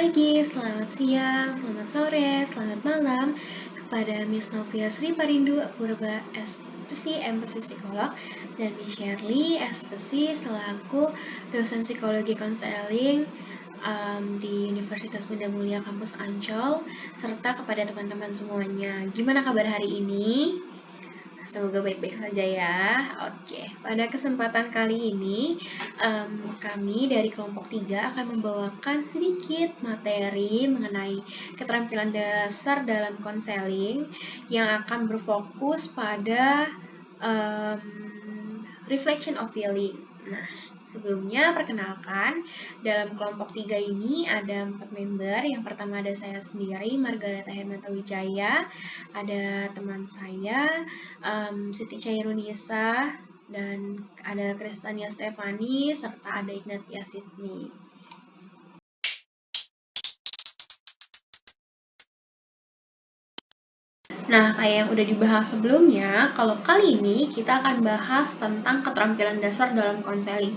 pagi, selamat siang, selamat sore, selamat malam kepada Miss Novia Sri Parindu Purba SPC MPC Psikolog dan Miss Shirley SPC selaku dosen psikologi konseling di Universitas Bunda Mulia Kampus Ancol serta kepada teman-teman semuanya. Gimana kabar hari ini? Semoga baik-baik saja ya. Oke, pada kesempatan kali ini kami dari kelompok 3 akan membawakan sedikit materi mengenai keterampilan dasar dalam konseling yang akan berfokus pada reflection of feeling. Nah, sebelumnya perkenalkan, dalam kelompok 3 ini ada 4 member. Yang pertama ada saya sendiri, Margareta Hermata Wijaya, ada teman saya, Siti Cairunisa, dan ada Kristania Stefani, serta ada Ignatia Sydney. Nah, kayak yang udah dibahas sebelumnya, kalau kali ini kita akan bahas tentang keterampilan dasar dalam konseling.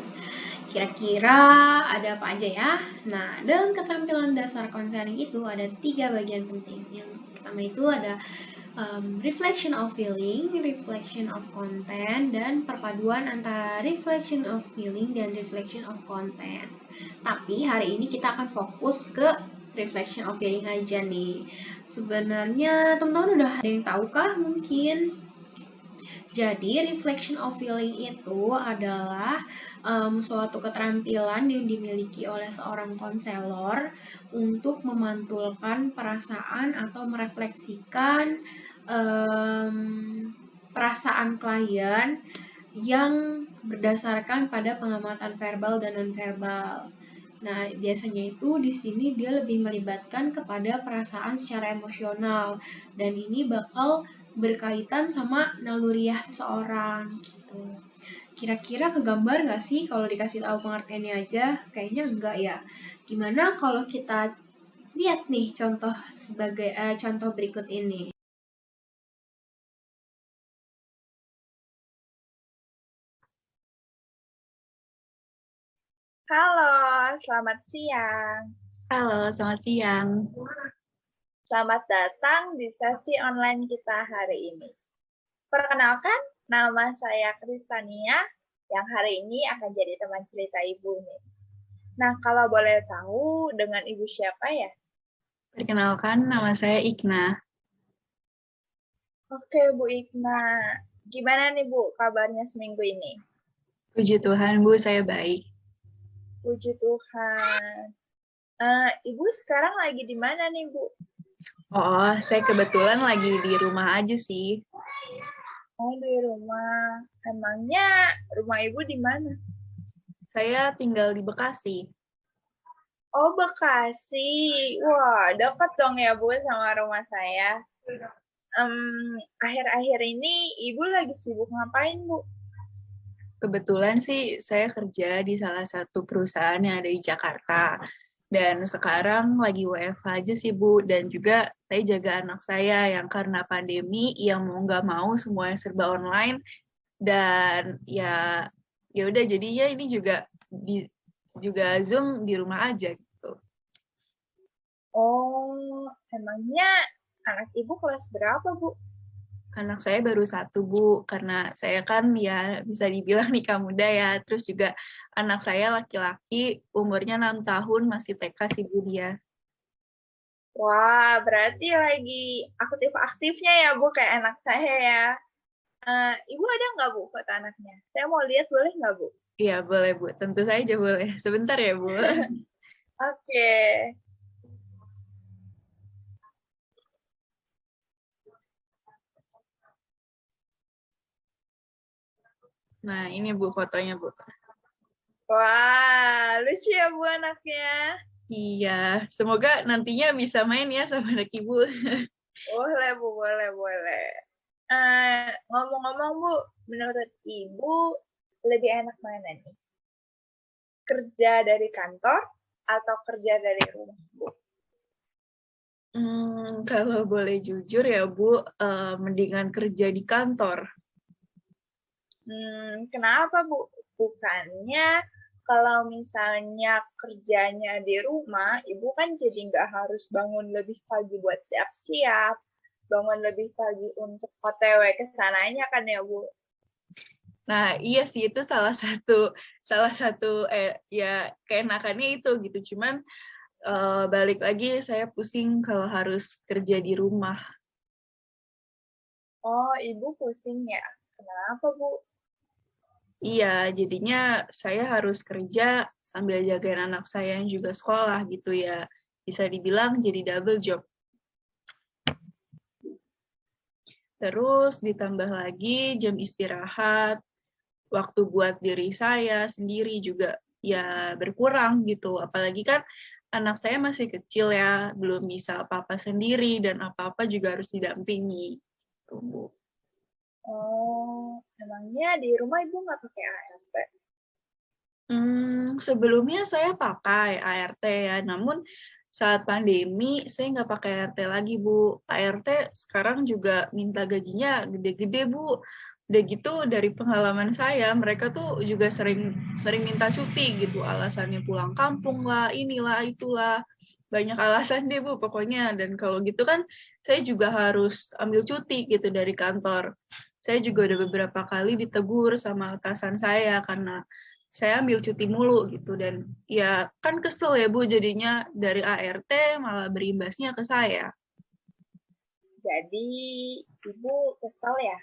Kira-kira ada apa aja ya? Nah, dalam keterampilan dasar konseling itu ada 3 bagian penting. Yang pertama itu ada reflection of feeling, reflection of content, dan perpaduan antara reflection of feeling dan reflection of content. Tapi hari ini kita akan fokus ke reflection of feeling aja nih. Sebenarnya teman-teman udah ada yang tahu kah mungkin? Jadi reflection of feeling itu adalah suatu keterampilan yang dimiliki oleh seorang konselor untuk memantulkan perasaan atau merefleksikan perasaan klien yang berdasarkan pada pengamatan verbal dan nonverbal. Nah, biasanya itu di sini dia lebih melibatkan kepada perasaan secara emosional dan ini bakal berkaitan sama naluriah seseorang gitu. Kira-kira kegambar nggak sih kalau dikasih tahu pengertiannya aja? Kayaknya enggak ya. Gimana kalau kita lihat nih contoh sebagai contoh berikut ini? Halo, selamat siang. Halo, selamat siang. Selamat datang di sesi online kita hari ini. Perkenalkan, nama saya Kristania, yang hari ini akan jadi teman cerita Ibu nih. Nah, kalau boleh tahu dengan Ibu siapa ya? Perkenalkan, nama saya Ikna. Oke, Bu Ikna. Gimana nih Bu kabarnya seminggu ini? Puji Tuhan, Bu, saya baik. Puji Tuhan. Ibu sekarang lagi di mana nih, Bu? Oh, saya kebetulan lagi di rumah aja sih. Oh, di rumah. Emangnya rumah Ibu di mana? Saya tinggal di Bekasi. Oh, Bekasi. Wah, dekat dong ya, Bu, sama rumah saya. Akhir-akhir ini Ibu lagi sibuk ngapain, Bu? Kebetulan sih saya kerja di salah satu perusahaan yang ada di Jakarta. Dan sekarang lagi WFH aja sih, Bu. Dan juga saya jaga anak saya yang karena pandemi, yang mau nggak mau semuanya serba online. Dan ya udah jadinya ini juga Zoom di rumah aja gitu. Oh, emangnya anak Ibu kelas berapa, Bu? Anak saya baru 1, Bu, karena saya kan ya bisa dibilang nikah muda ya. Terus juga anak saya laki-laki, umurnya 6 tahun, masih TK sih, Bu, dia. Wah, berarti lagi aktif-aktifnya ya, Bu, kayak anak saya ya. Ibu ada nggak, Bu, foto anaknya? Saya mau lihat, boleh nggak, Bu? Iya, boleh, Bu. Tentu saja boleh. Sebentar ya, Bu. Oke. Nah, ini, Bu, fotonya, Bu. Wah, lucu ya, Bu, anaknya. Iya, semoga nantinya bisa main ya sama anak Ibu. Boleh, Bu, boleh. Ngomong-ngomong, Bu, menurut Ibu lebih enak mana nih? Kerja dari kantor atau kerja dari rumah, Bu? Kalau boleh jujur ya, Bu, mendingan kerja di kantor. Kenapa, Bu? Bukannya kalau misalnya kerjanya di rumah, Ibu kan jadi nggak harus bangun lebih pagi buat siap-siap, bangun lebih pagi untuk OTW ke sananya kan ya, Bu? Nah, iya sih itu salah satu ya keenakannya itu gitu. Cuman balik lagi saya pusing kalau harus kerja di rumah. Oh, Ibu pusing ya? Kenapa, Bu? Iya, jadinya saya harus kerja sambil jagain anak saya yang juga sekolah gitu ya. Bisa dibilang jadi double job. Terus ditambah lagi jam istirahat, waktu buat diri saya sendiri juga ya berkurang gitu. Apalagi kan anak saya masih kecil ya, belum bisa apa-apa sendiri dan apa-apa juga harus didampingi. Tuh. Oh, emangnya di rumah Ibu nggak pakai ART? Sebelumnya saya pakai ART ya, namun saat pandemi saya nggak pakai ART lagi, Bu. ART sekarang juga minta gajinya gede-gede, Bu. Udah gitu dari pengalaman saya, mereka tuh juga sering minta cuti gitu, alasannya pulang kampung lah, inilah, itulah. Banyak alasan deh, Bu, pokoknya. Dan kalau gitu kan saya juga harus ambil cuti gitu dari kantor. Saya juga udah beberapa kali ditegur sama atasan saya karena saya ambil cuti mulu gitu dan ya kan kesel ya Bu jadinya dari ART malah berimbasnya ke saya. Jadi Ibu kesel ya?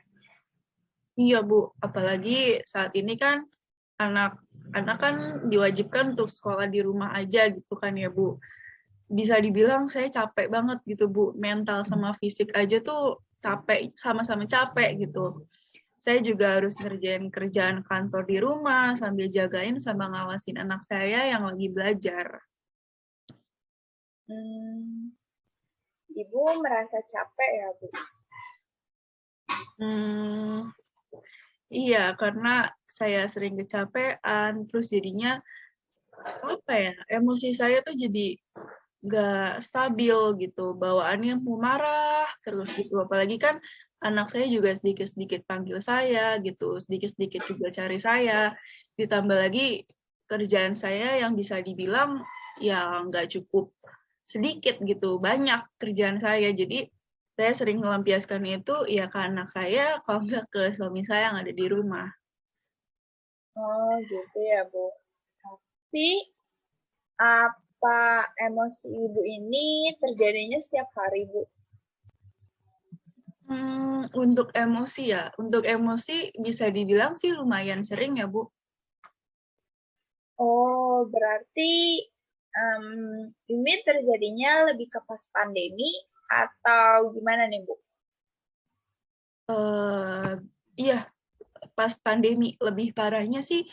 Iya Bu, apalagi saat ini kan anak-anak kan diwajibkan untuk sekolah di rumah aja gitu kan ya Bu. Bisa dibilang saya capek banget gitu Bu, mental sama fisik aja tuh capek, sama-sama capek gitu. Saya juga harus ngerjain kerjaan kantor di rumah sambil jagain sama ngawasin anak saya yang lagi belajar. Hmm, Ibu merasa capek ya, Bu? Hmm, iya, karena saya sering kecapean, terus jadinya apa ya, emosi saya tuh jadi nggak stabil gitu, bawaannya mau marah terus gitu. Apalagi kan anak saya juga sedikit-sedikit panggil saya gitu, sedikit-sedikit juga cari saya. Ditambah lagi kerjaan saya yang bisa dibilang ya nggak cukup sedikit gitu, banyak kerjaan saya. Jadi saya sering melampiaskan itu ya ke anak saya, kalau nggak ke suami saya yang ada di rumah. Oh, gitu ya, Bu. Tapi apa emosi Ibu ini terjadinya setiap hari, Bu? Untuk emosi bisa dibilang sih lumayan sering ya, Bu. Oh, berarti ini terjadinya lebih ke pas pandemi atau gimana nih, Bu? Iya, pas pandemi. Lebih parahnya sih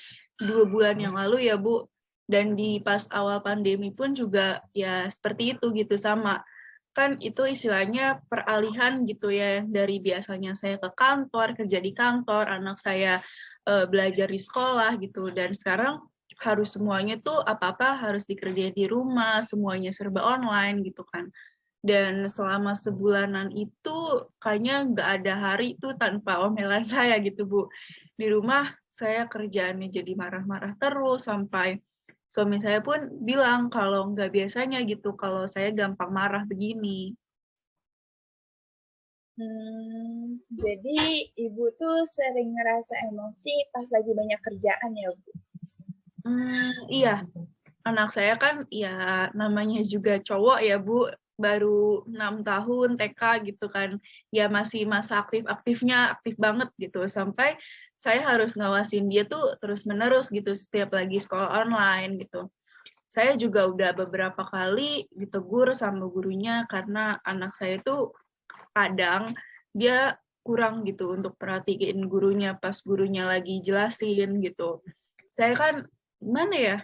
2 bulan yang lalu ya, Bu. Dan di pas awal pandemi pun juga ya seperti itu gitu, sama. Kan itu istilahnya peralihan gitu ya, dari biasanya saya ke kantor, kerja di kantor, anak saya belajar di sekolah gitu. Dan sekarang harus semuanya tuh apa-apa harus dikerjain di rumah, semuanya serba online gitu kan. Dan selama sebulanan itu kayaknya nggak ada hari itu tanpa omelan saya gitu, Bu. Di rumah saya kerjaannya jadi marah-marah terus sampai suami saya pun bilang kalau nggak biasanya gitu, kalau saya gampang marah begini. Jadi Ibu tuh sering ngerasa emosi pas lagi banyak kerjaan ya, Bu? Iya, anak saya kan ya namanya juga cowok ya Bu, baru 6 tahun TK gitu kan, ya masih masa aktif-aktifnya, aktif banget gitu, sampai saya harus ngawasin dia tuh terus-menerus gitu setiap lagi sekolah online gitu. Saya juga udah beberapa kali ditegur sama gurunya karena anak saya tuh kadang dia kurang gitu untuk perhatiin gurunya pas gurunya lagi jelasin gitu. Saya kan gimana ya,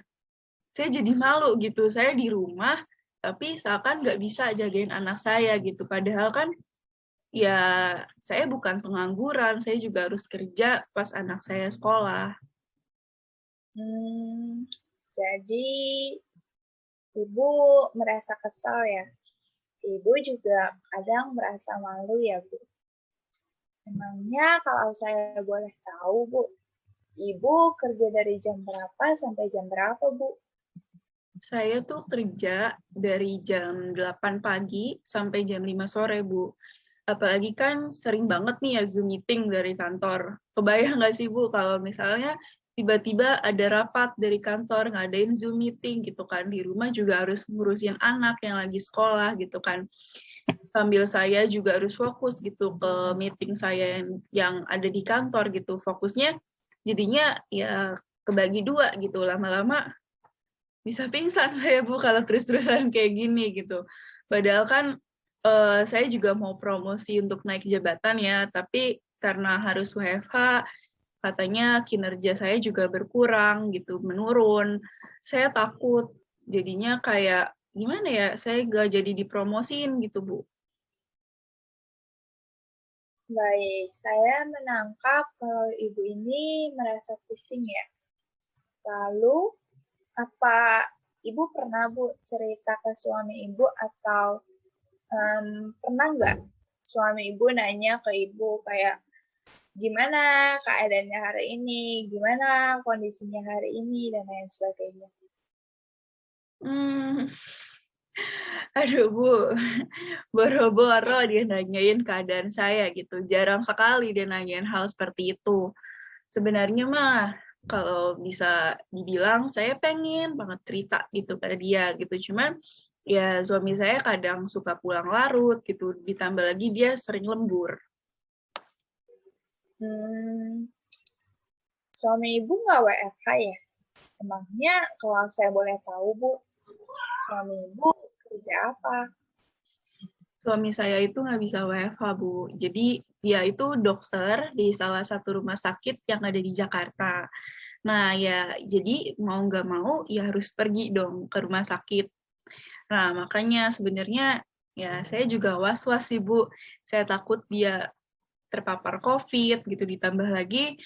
saya jadi malu gitu. Saya di rumah, tapi seakan nggak bisa jagain anak saya gitu. Padahal kan ya saya bukan pengangguran, saya juga harus kerja pas anak saya sekolah. Jadi Ibu merasa kesal ya? Ibu juga kadang merasa malu ya, Bu? Emangnya kalau saya boleh tahu, Bu, Ibu kerja dari jam berapa sampai jam berapa, Bu? Saya tuh kerja dari jam 8 pagi sampai jam 5 sore, Bu. Apalagi kan sering banget nih ya Zoom meeting dari kantor. Kebayang nggak sih, Bu, kalau misalnya tiba-tiba ada rapat dari kantor, ngadain Zoom meeting gitu kan. Di rumah juga harus ngurusin anak yang lagi sekolah gitu kan. Sambil saya juga harus fokus gitu ke meeting saya yang ada di kantor gitu. Fokusnya jadinya ya kebagi dua gitu. Lama-lama bisa pingsan saya, Bu, kalau terus-terusan kayak gini gitu. Padahal kan saya juga mau promosi untuk naik jabatan ya, tapi karena harus WFH, katanya kinerja saya juga berkurang gitu, menurun. Saya takut jadinya kayak gimana ya, saya gak jadi dipromosin gitu, Bu. Baik, saya menangkap kalau Ibu ini merasa pusing ya. Lalu, apa Ibu pernah, Bu, cerita ke suami Ibu atau pernah nggak suami Ibu nanya ke Ibu kayak, gimana keadaannya hari ini, gimana kondisinya hari ini, dan lain sebagainya? Hmm, aduh, Bu, boro-boro dia nanyain keadaan saya gitu. Jarang sekali dia nanyain hal seperti itu. Sebenarnya mah kalau bisa dibilang saya pengen banget cerita gitu ke dia gitu. Cuman ya suami saya kadang suka pulang larut gitu. Ditambah lagi dia sering lembur. Hmm, suami Ibu nggak WFH ya? Emangnya kalau saya boleh tahu, Bu, suami Ibu kerja apa? Suami saya itu nggak bisa WFH, Bu. Jadi dia itu dokter di salah satu rumah sakit yang ada di Jakarta. Nah ya jadi mau nggak mau ya harus pergi dong ke rumah sakit. Nah, makanya sebenarnya ya saya juga was-was sih, Bu. Saya takut dia terpapar COVID gitu, ditambah lagi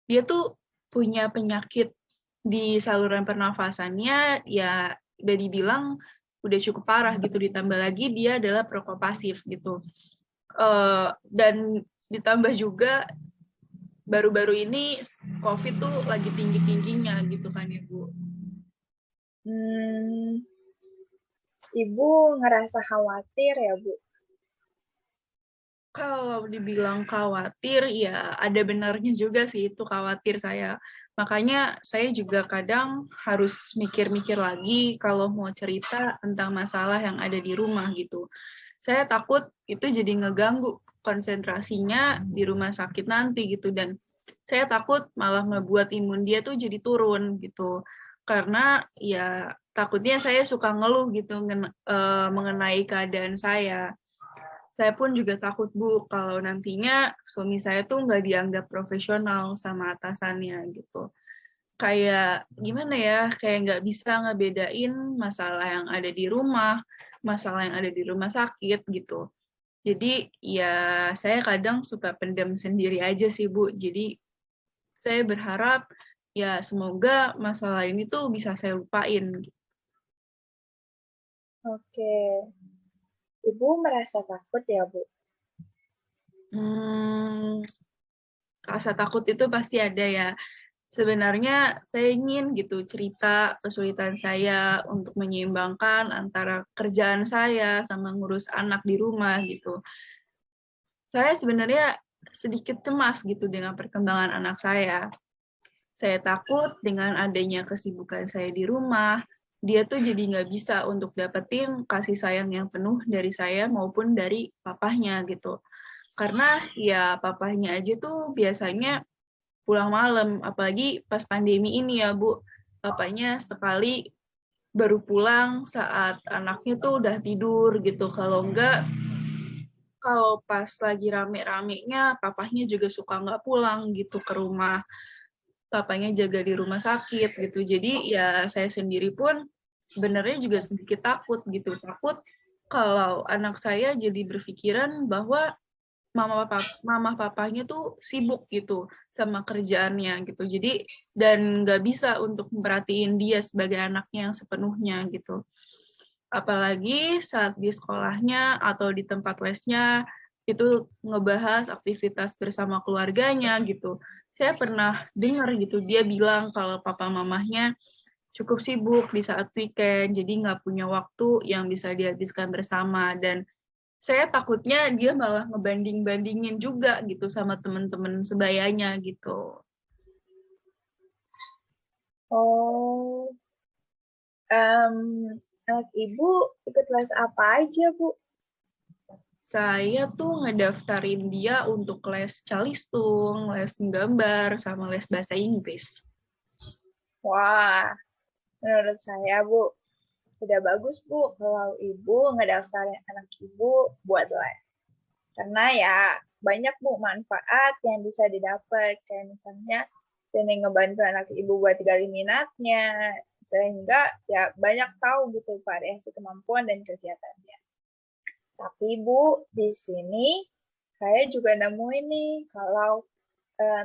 dia tuh punya penyakit di saluran pernafasannya, ya udah dibilang udah cukup parah gitu, ditambah lagi dia adalah perokok pasif gitu. Dan ditambah juga baru-baru ini COVID tuh lagi tinggi-tingginya gitu kan ya, Bu. Ibu ngerasa khawatir ya, Bu? Kalau dibilang khawatir, ya ada benarnya juga sih itu khawatir saya. Makanya saya juga kadang harus mikir-mikir lagi kalau mau cerita tentang masalah yang ada di rumah gitu. Saya takut itu jadi ngeganggu konsentrasinya di rumah sakit nanti gitu. Dan saya takut malah ngebuat imun dia tuh jadi turun gitu. Karena ya takutnya saya suka ngeluh gitu mengenai keadaan saya. Saya pun juga takut, Bu, kalau nantinya suami saya tuh nggak dianggap profesional sama atasannya gitu. Kayak gimana ya, kayak nggak bisa ngebedain masalah yang ada di rumah, masalah yang ada di rumah sakit gitu. Jadi ya saya kadang suka pendam sendiri aja sih, Bu. Jadi saya berharap ya semoga masalah ini tuh bisa saya lupain. Oke. Ibu merasa takut ya, Bu? Rasa takut itu pasti ada ya. Sebenarnya saya ingin gitu cerita kesulitan saya untuk menyeimbangkan antara kerjaan saya sama ngurus anak di rumah gitu. Saya sebenarnya sedikit cemas gitu dengan perkembangan anak saya. Saya takut dengan adanya kesibukan saya di rumah, dia tuh jadi nggak bisa untuk dapetin kasih sayang yang penuh dari saya maupun dari papahnya gitu. Karena ya papahnya aja tuh biasanya pulang malam, apalagi pas pandemi ini ya, Bu. Papanya sekali baru pulang saat anaknya tuh udah tidur gitu. Kalau pas lagi rame-ramenya, papahnya juga suka nggak pulang gitu ke rumah. Papanya jaga di rumah sakit gitu. Jadi ya saya sendiri pun sebenarnya juga sedikit takut gitu. Takut kalau anak saya jadi berpikiran bahwa mama papanya tuh sibuk gitu sama kerjaannya gitu. Jadi dan nggak bisa untuk memperhatiin dia sebagai anaknya yang sepenuhnya gitu. Apalagi saat di sekolahnya atau di tempat lesnya itu ngebahas aktivitas bersama keluarganya gitu. saya pernah dengar gitu, dia bilang kalau papa mamahnya cukup sibuk di saat weekend, jadi nggak punya waktu yang bisa dihabiskan bersama. Dan saya takutnya dia malah ngebanding-bandingin juga gitu sama teman-teman sebayanya gitu. Oh, anak ibu ikut les apa aja, Bu? Saya tuh ngedaftarin dia untuk les calistung, les menggambar, sama les bahasa Inggris. Wah, menurut saya, Bu, udah bagus, Bu, kalau ibu ngedaftarin anak ibu buat les. Karena ya banyak, Bu, manfaat yang bisa didapat. Kayak misalnya ini ngebantu anak ibu buat gali minatnya, sehingga ya banyak tahu gitu variasi kemampuan dan kegiatannya. Tapi Bu, di sini saya juga nemuin nih kalau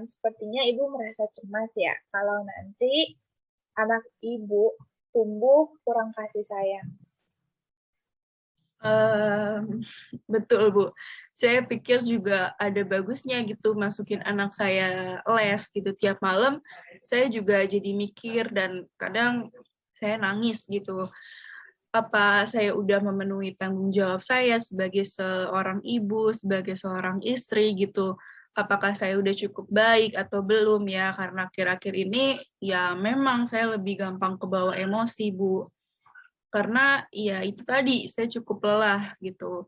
sepertinya Ibu merasa cemas ya kalau nanti anak Ibu tumbuh kurang kasih sayang. Betul, Bu. Saya pikir juga ada bagusnya gitu masukin anak saya les gitu tiap malam. Saya juga jadi mikir dan kadang saya nangis gitu. Apa saya udah memenuhi tanggung jawab saya sebagai seorang ibu, sebagai seorang istri gitu. Apakah saya udah cukup baik atau belum ya? Karena akhir-akhir ini ya memang saya lebih gampang kebawa emosi, Bu. Karena ya itu tadi, saya cukup lelah gitu.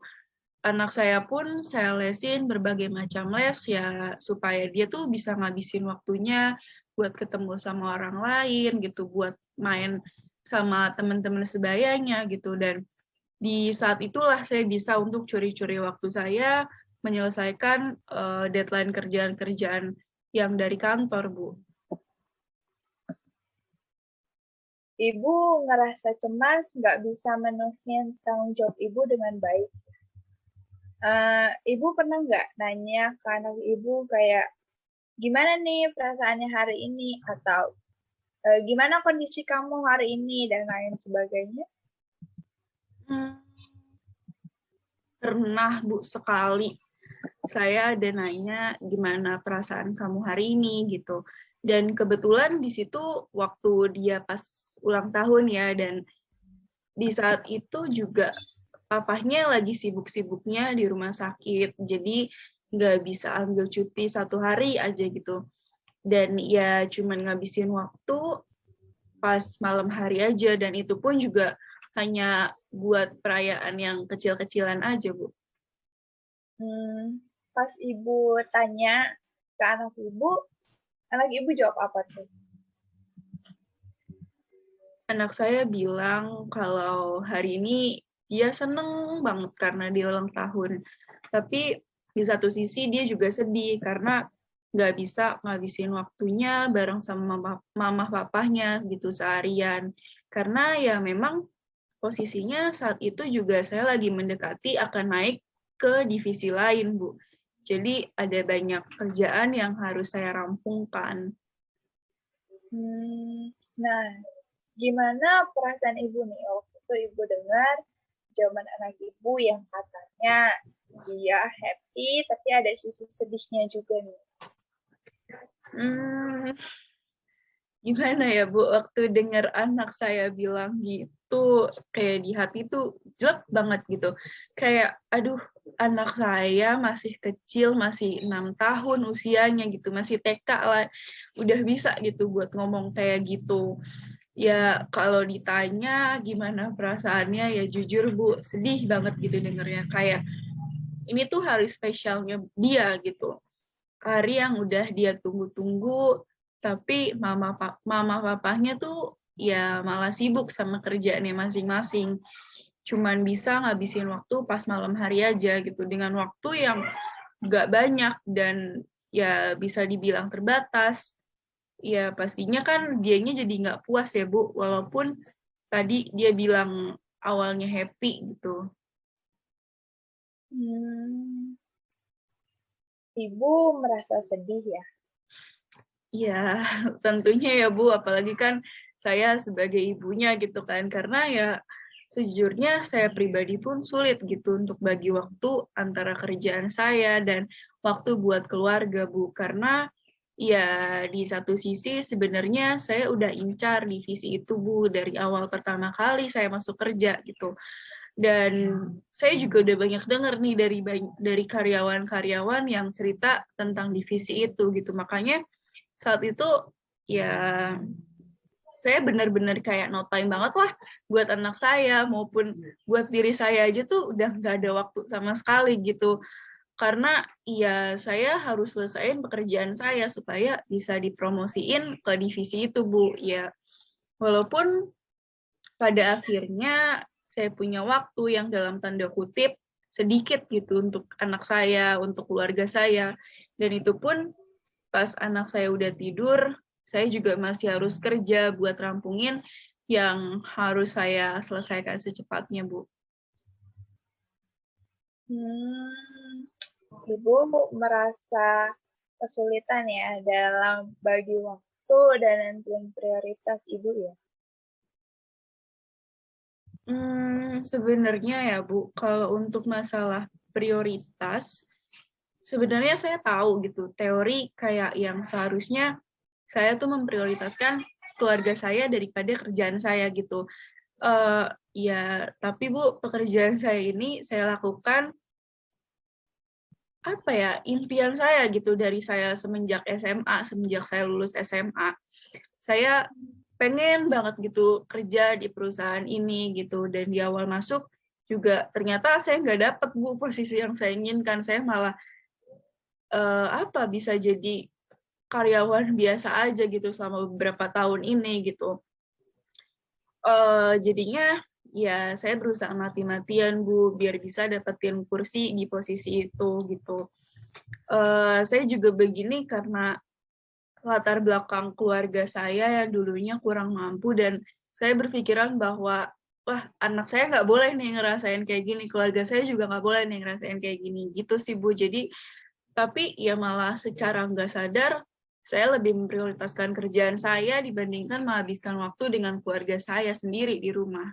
Anak saya pun saya lesin berbagai macam les ya supaya dia tuh bisa ngabisin waktunya buat ketemu sama orang lain gitu, buat main sama teman-teman sebayanya gitu. Dan di saat itulah saya bisa untuk curi-curi waktu saya menyelesaikan deadline kerjaan-kerjaan yang dari kantor, Bu. Ibu ngerasa cemas nggak bisa menuhin tanggung jawab Ibu dengan baik. Ibu pernah nggak nanya ke anak Ibu kayak, gimana nih perasaannya hari ini? Atau gimana kondisi kamu hari ini? Dan lain sebagainya. Pernah, Bu, sekali. Saya ada nanya gimana perasaan kamu hari ini gitu. Dan kebetulan di situ waktu dia pas ulang tahun ya, dan di saat itu juga papahnya lagi sibuk-sibuknya di rumah sakit. Jadi nggak bisa ambil cuti 1 hari aja gitu. Dan ya cuman ngabisin waktu pas malam hari aja, dan itu pun juga hanya buat perayaan yang kecil-kecilan aja, Bu. Pas Ibu tanya ke anak Ibu jawab apa tuh? Anak saya bilang kalau hari ini dia seneng banget karena dia ulang tahun. Tapi di satu sisi dia juga sedih karena nggak bisa ngabisin waktunya bareng sama mama papahnya gitu seharian. Karena ya memang posisinya saat itu juga saya lagi mendekati akan naik ke divisi lain, Bu. Jadi ada banyak kerjaan yang harus saya rampungkan. Nah, gimana perasaan Ibu nih waktu itu Ibu dengar jawaban anak Ibu yang katanya dia happy tapi ada sisi sedihnya juga nih? Gimana ya, Bu, waktu dengar anak saya bilang gitu, kayak di hati tuh jelek banget gitu. Kayak, aduh, anak saya masih kecil, masih 6 tahun usianya gitu, masih TK lah, udah bisa gitu buat ngomong kayak gitu. Ya, kalau ditanya gimana perasaannya, ya jujur, Bu, sedih banget gitu dengernya. Kayak, ini tuh hari spesialnya dia gitu. Hari yang udah dia tunggu-tunggu, tapi mama papahnya tuh ya malah sibuk sama kerjaannya masing-masing. Cuman bisa ngabisin waktu pas malam hari aja gitu, dengan waktu yang nggak banyak dan ya bisa dibilang terbatas. Ya pastinya kan dianya jadi nggak puas ya, Bu, walaupun tadi dia bilang awalnya happy gitu. Ibu merasa sedih ya? Iya, tentunya ya, Bu, apalagi kan saya sebagai ibunya gitu kan, karena ya sejujurnya saya pribadi pun sulit gitu untuk bagi waktu antara kerjaan saya dan waktu buat keluarga, Bu, karena ya di satu sisi sebenarnya saya udah incar divisi itu Bu dari awal pertama kali saya masuk kerja gitu. Dan saya juga udah banyak dengar nih dari karyawan-karyawan yang cerita tentang divisi itu gitu. Makanya saat itu ya saya benar-benar kayak no time banget lah buat anak saya maupun buat diri saya aja tuh udah nggak ada waktu sama sekali gitu. Karena ya saya harus selesaiin pekerjaan saya supaya bisa dipromosiin ke divisi itu, Bu. Ya, walaupun pada akhirnya saya punya waktu yang dalam tanda kutip sedikit gitu untuk anak saya, untuk keluarga saya. Dan itu pun pas anak saya udah tidur, saya juga masih harus kerja buat rampungin yang harus saya selesaikan secepatnya, Bu. Ibu merasa kesulitan ya dalam bagi waktu dan nentuin prioritas Ibu ya? Sebenarnya ya Bu, kalau untuk masalah prioritas, sebenarnya saya tahu gitu, teori kayak yang seharusnya saya tuh memprioritaskan keluarga saya daripada kerjaan saya gitu. Ya, tapi Bu, pekerjaan saya ini saya lakukan apa ya, impian saya gitu dari saya semenjak SMA, semenjak saya lulus SMA. Saya pengen banget gitu kerja di perusahaan ini gitu, dan di awal masuk juga ternyata saya nggak dapet Bu posisi yang saya inginkan. Saya malah bisa jadi karyawan biasa aja gitu selama beberapa tahun ini gitu. Jadinya ya saya berusaha mati-matian Bu biar bisa dapetin kursi di posisi itu gitu. Saya juga begini karena latar belakang keluarga saya yang dulunya kurang mampu, dan saya berpikiran bahwa wah, anak saya nggak boleh nih ngerasain kayak gini, keluarga saya juga nggak boleh nih ngerasain kayak gini gitu sih Bu. Jadi tapi ya malah secara nggak sadar saya lebih memprioritaskan kerjaan saya dibandingkan menghabiskan waktu dengan keluarga saya sendiri di rumah.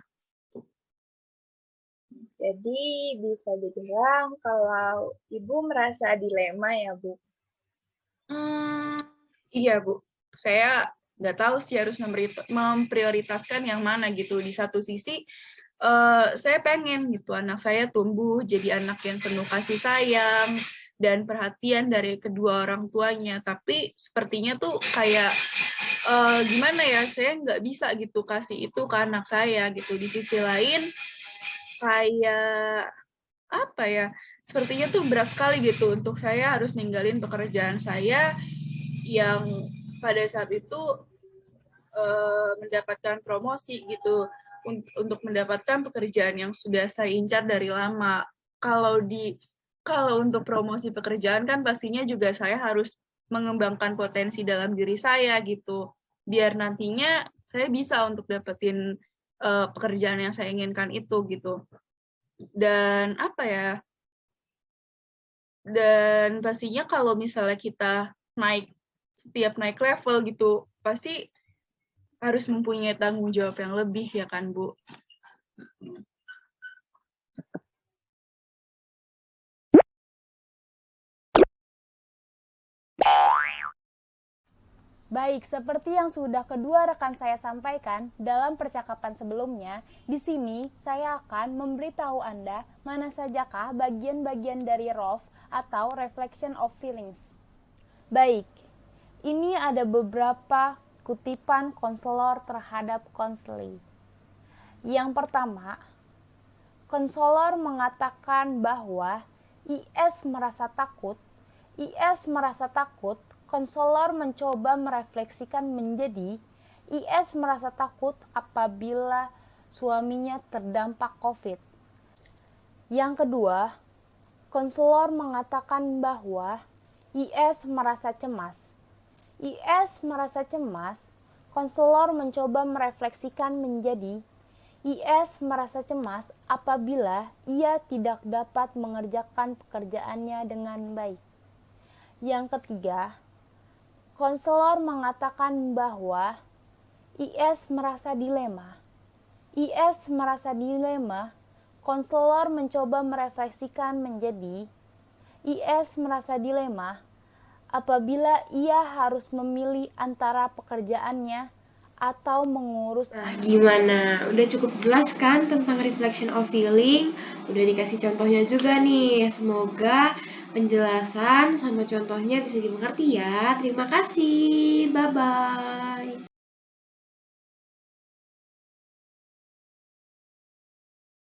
Jadi bisa dibilang kalau Ibu merasa dilema ya Bu? Iya Bu, saya nggak tahu sih harus memprioritaskan yang mana gitu. Di satu sisi saya pengen gitu anak saya tumbuh jadi anak yang penuh kasih sayang dan perhatian dari kedua orang tuanya. Tapi sepertinya tuh kayak gimana ya, saya nggak bisa gitu kasih itu ke anak saya gitu. Di sisi lain kayak apa ya, sepertinya tuh berat sekali gitu untuk saya harus ninggalin pekerjaan saya yang pada saat itu mendapatkan promosi gitu untuk mendapatkan pekerjaan yang sudah saya incar dari lama. Kalau untuk promosi pekerjaan kan pastinya juga saya harus mengembangkan potensi dalam diri saya gitu, biar nantinya saya bisa untuk dapetin pekerjaan yang saya inginkan itu gitu. Dan apa ya? Dan pastinya kalau misalnya kita setiap naik level gitu, pasti harus mempunyai tanggung jawab yang lebih ya kan Bu. Baik, seperti yang sudah kedua rekan saya sampaikan dalam percakapan sebelumnya, di sini saya akan memberitahu Anda mana sajakah bagian-bagian dari ROF atau Reflection of Feelings. Baik, ini ada beberapa kutipan konselor terhadap konseling. Yang pertama, konselor mengatakan bahwa IS merasa takut, konselor mencoba merefleksikan menjadi IS merasa takut apabila suaminya terdampak COVID. Yang kedua, konselor mengatakan bahwa IS merasa cemas. Konselor mencoba merefleksikan menjadi IS merasa cemas apabila ia tidak dapat mengerjakan pekerjaannya dengan baik. Yang ketiga, konselor mengatakan bahwa IS merasa dilema. Konselor mencoba merefleksikan menjadi IS merasa dilema apabila ia harus memilih antara pekerjaannya atau mengurus Nah, gimana? Udah cukup jelas kan tentang reflection of feeling? Udah dikasih contohnya juga nih. Semoga penjelasan sama contohnya bisa dimengerti ya. Terima kasih. Bye-bye.